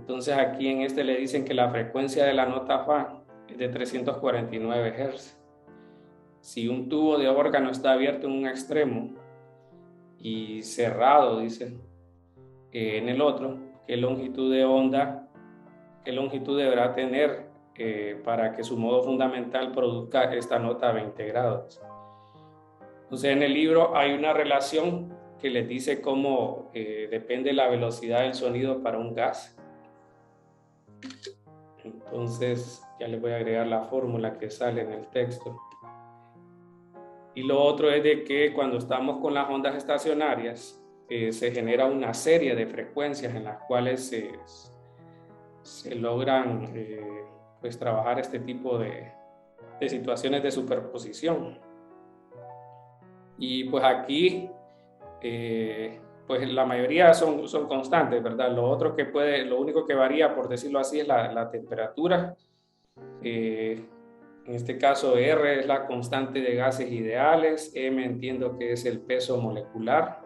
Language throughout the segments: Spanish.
Entonces aquí en este le dicen que la frecuencia de la nota fa es de 349 Hz. Si un tubo de órgano está abierto en un extremo y cerrado, dice, en el otro, ¿qué longitud de onda, qué longitud deberá tener para que su modo fundamental produzca esta nota a 20 grados? Entonces en el libro hay una relación que les dice cómo depende la velocidad del sonido para un gas. Entonces ya les voy a agregar la fórmula que sale en el texto. Y lo otro es de que cuando estamos con las ondas estacionarias, se genera una serie de frecuencias en las cuales se logran pues trabajar este tipo de situaciones de superposición. Y pues aquí pues la mayoría son constantes, ¿verdad? Lo único que varía, por decirlo así, es la temperatura. En este caso R es la constante de gases ideales, M entiendo que es el peso molecular,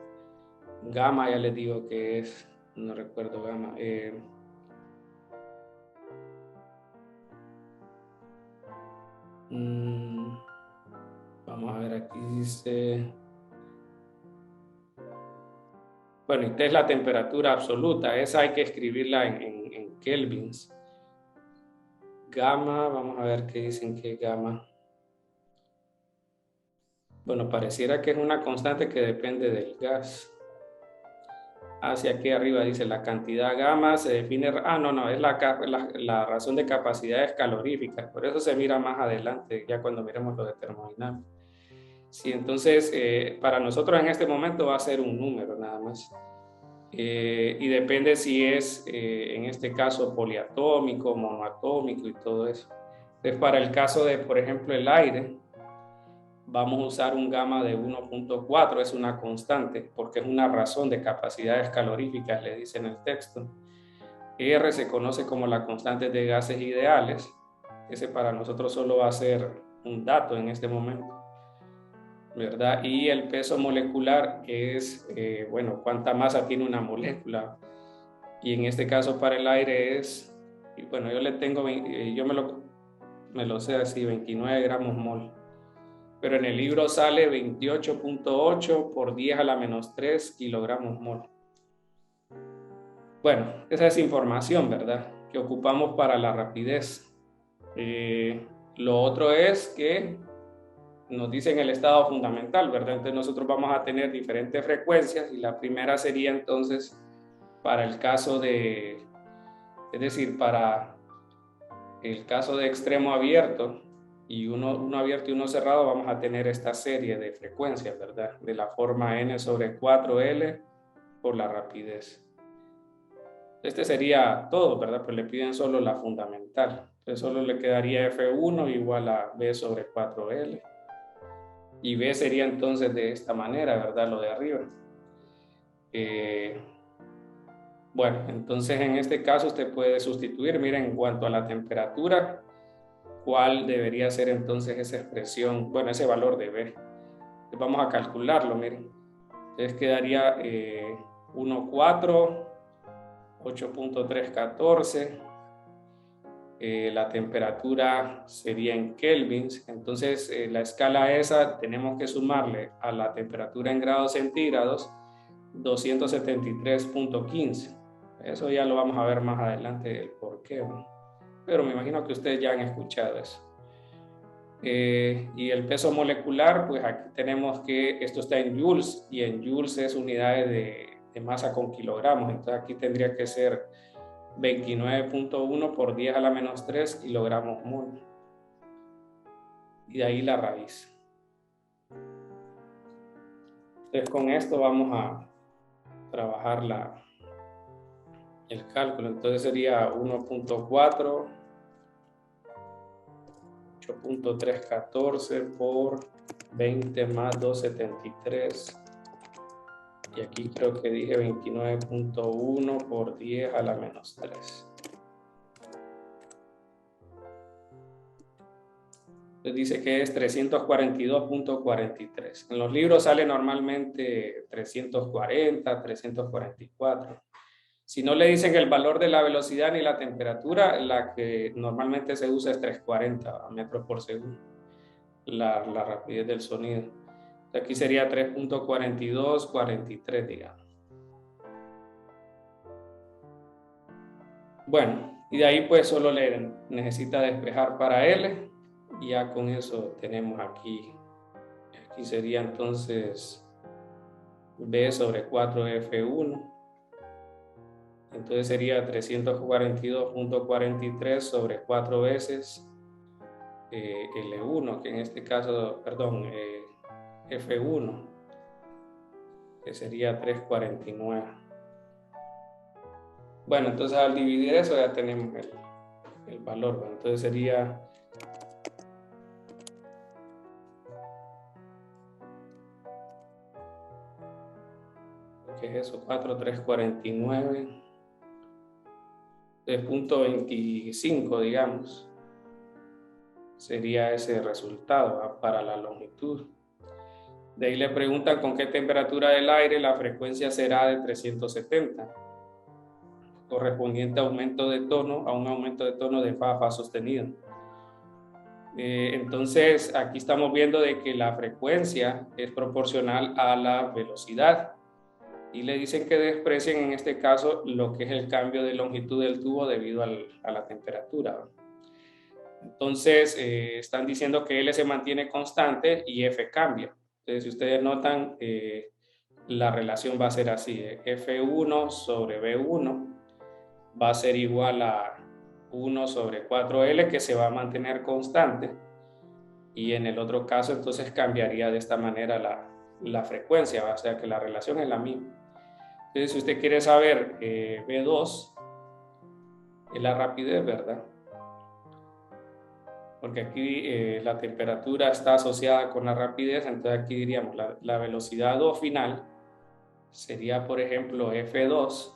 gamma ya les digo que es, no recuerdo gamma, vamos a ver, aquí dice, bueno, y T es la temperatura absoluta, esa hay que escribirla en kelvins. Gamma, vamos a ver qué dicen que es gamma. Bueno, pareciera que es una constante que depende del gas. Hacia aquí arriba dice la cantidad gamma se define, no, es la razón de capacidades caloríficas, por eso se mira más adelante, ya cuando miremos lo de termodinámica. Sí, entonces para nosotros en este momento va a ser un número nada más. Y depende si es en este caso poliatómico, monoatómico y todo eso. Entonces para el caso de, por ejemplo, el aire, vamos a usar un gamma de 1.4, es una constante, porque es una razón de capacidades caloríficas, le dice en el texto. R se conoce como la constante de gases ideales, ese para nosotros solo va a ser un dato en este momento, ¿verdad? Y el peso molecular, que es, bueno, cuánta masa tiene una molécula, y en este caso para el aire es, y bueno, yo le tengo, yo me lo sé así, 29 gramos mol. Pero en el libro sale 28.8 por 10 a la menos 3 kilogramos mol. Bueno, esa es información, ¿verdad? Que ocupamos para la rapidez. Lo otro es que nos dicen el estado fundamental, ¿verdad? Entonces nosotros vamos a tener diferentes frecuencias y la primera sería entonces para el caso de, es decir, para el caso de extremo abierto, y uno abierto y uno cerrado, vamos a tener esta serie de frecuencias, ¿verdad? De la forma n sobre 4L por la rapidez. Este sería todo, ¿verdad? Pues le piden solo la fundamental. Entonces solo le quedaría F1 igual a B sobre 4L. Y B sería entonces de esta manera, ¿verdad? Lo de arriba. Bueno, entonces en este caso usted puede sustituir, miren, en cuanto a la temperatura, ¿cuál debería ser entonces esa expresión? Bueno, ese valor de B. Entonces vamos a calcularlo, miren. Entonces quedaría 1,4, 8.314. La temperatura sería en kelvins. Entonces la escala esa tenemos que sumarle a la temperatura en grados centígrados 273.15. Eso ya lo vamos a ver más adelante el por qué, ¿no? Pero me imagino que ustedes ya han escuchado eso. Y el peso molecular, pues aquí tenemos que esto está en joules, y en joules es unidades de masa con kilogramos. Entonces aquí tendría que ser 29.1 por 10 a la menos 3 kilogramos mol. Y de ahí la raíz. Entonces con esto vamos a trabajar el cálculo. Entonces sería 1.4, 8.314 por 20 más 273. Y aquí creo que dije 29.1 por 10 a la menos 3. Entonces dice que es 342.43. En los libros sale normalmente 340, 344. Si no le dicen el valor de la velocidad ni la temperatura, la que normalmente se usa es 340 metros por segundo, la rapidez del sonido. Aquí sería 3.4243, digamos. Bueno, y de ahí pues solo le necesita despejar para L, y ya con eso tenemos aquí sería entonces B sobre 4F1. Entonces sería 342.43 sobre 4 veces L1, que en este caso, perdón, F1, que sería 349. Bueno, entonces al dividir eso ya tenemos el valor. Bueno, entonces sería ¿qué es eso? 4,349 de 0.25, digamos. Sería ese resultado, ¿va? Para la longitud. De ahí le preguntan con qué temperatura del aire la frecuencia será de 370, correspondiente a un aumento de tono de fa sostenido. Entonces aquí estamos viendo de que la frecuencia es proporcional a la velocidad, y le dicen que desprecien en este caso lo que es el cambio de longitud del tubo debido a la temperatura. Entonces están diciendo que L se mantiene constante y F cambia. Entonces si ustedes notan, la relación va a ser así: F1 sobre B1 va a ser igual a 1 sobre 4L, que se va a mantener constante, y en el otro caso entonces cambiaría de esta manera la frecuencia, o sea que la relación es la misma. Entonces si usted quiere saber B2, es la rapidez, ¿verdad? Porque aquí la temperatura está asociada con la rapidez, entonces aquí diríamos la velocidad O final sería, por ejemplo, F2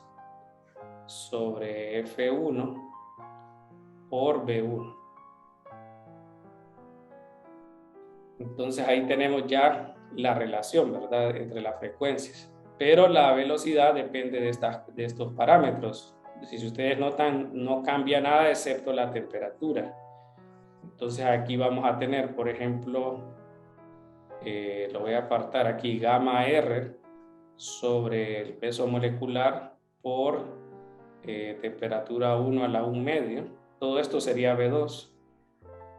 sobre F1 por B1. Entonces ahí tenemos ya la relación, ¿verdad?, entre las frecuencias. Pero la velocidad depende de estos parámetros. Si ustedes notan, no cambia nada excepto la temperatura. Entonces aquí vamos a tener, por ejemplo, lo voy a apartar aquí, gamma R sobre el peso molecular por temperatura 1 a la 1 medio. Todo esto sería B2.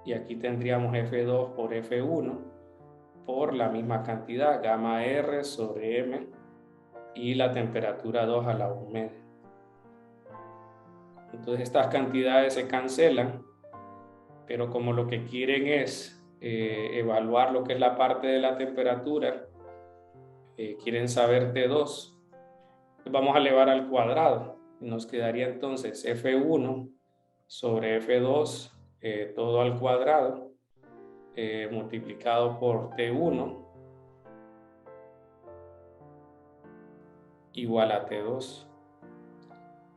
Y aquí tendríamos F2 por F1 por la misma cantidad, gamma R sobre M, y la temperatura 2 a la 1 media. Entonces estas cantidades se cancelan, pero como lo que quieren es evaluar lo que es la parte de la temperatura, quieren saber T2, vamos a elevar al cuadrado. Nos quedaría entonces F1 sobre F2 todo al cuadrado multiplicado por T1 igual a T2.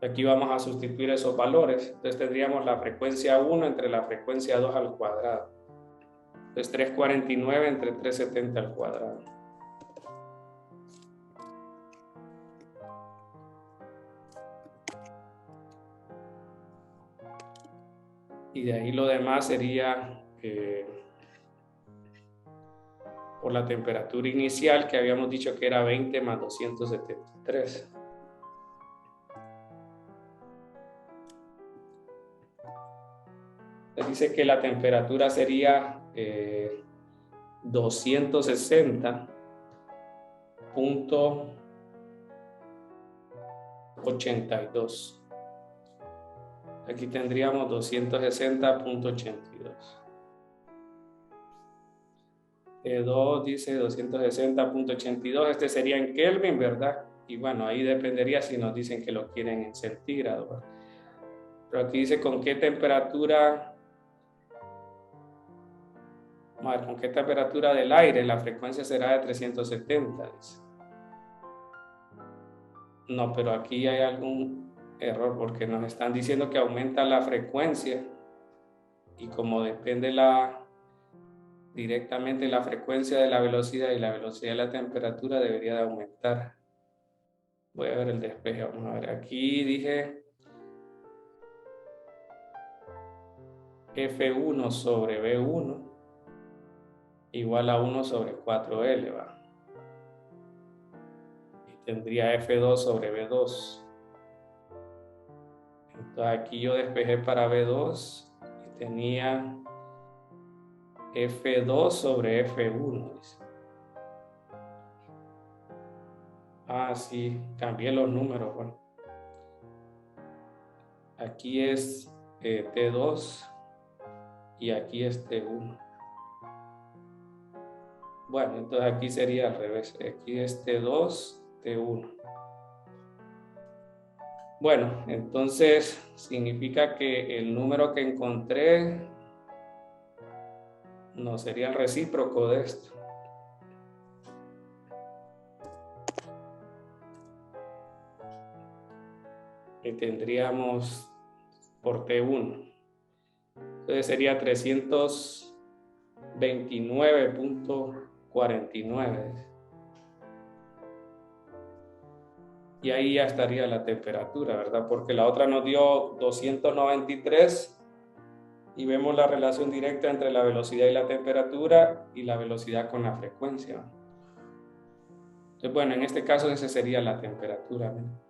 Aquí vamos a sustituir esos valores. Entonces tendríamos la frecuencia 1 entre la frecuencia 2 al cuadrado. Entonces 349 entre 370 al cuadrado. Y de ahí lo demás sería por la temperatura inicial, que habíamos dicho que era 20 más 273. Dice que la temperatura sería 260.82. Aquí tendríamos 260.82. E2 dice 260.82. Este sería en Kelvin, ¿verdad? Y bueno, ahí dependería si nos dicen que lo quieren en centígrados. Pero aquí dice con qué temperatura, vamos a ver, con qué temperatura del aire la frecuencia será de 370. Dice. No, pero aquí hay algún error, porque nos están diciendo que aumenta la frecuencia, y como depende directamente la frecuencia de la velocidad y la velocidad de la temperatura, debería de aumentar. Voy a ver el despeje. Vamos a ver, aquí dije F1 sobre B1 igual a 1 sobre 4L, ¿va? Y tendría F2 sobre B2. Entonces aquí yo despejé para B2 y tenía F2 sobre F1. Dice. Ah, sí, cambié los números. Bueno, aquí es T2 y aquí es T1. Bueno, entonces aquí sería al revés. Aquí es T2, T1. Bueno, entonces significa que el número que encontré no sería el recíproco de esto. Y tendríamos por T1. Entonces sería 329.49. Y ahí ya estaría la temperatura, ¿verdad? Porque la otra nos dio 293 y vemos la relación directa entre la velocidad y la temperatura y la velocidad con la frecuencia. Entonces, bueno, en este caso esa sería la temperatura, ¿no?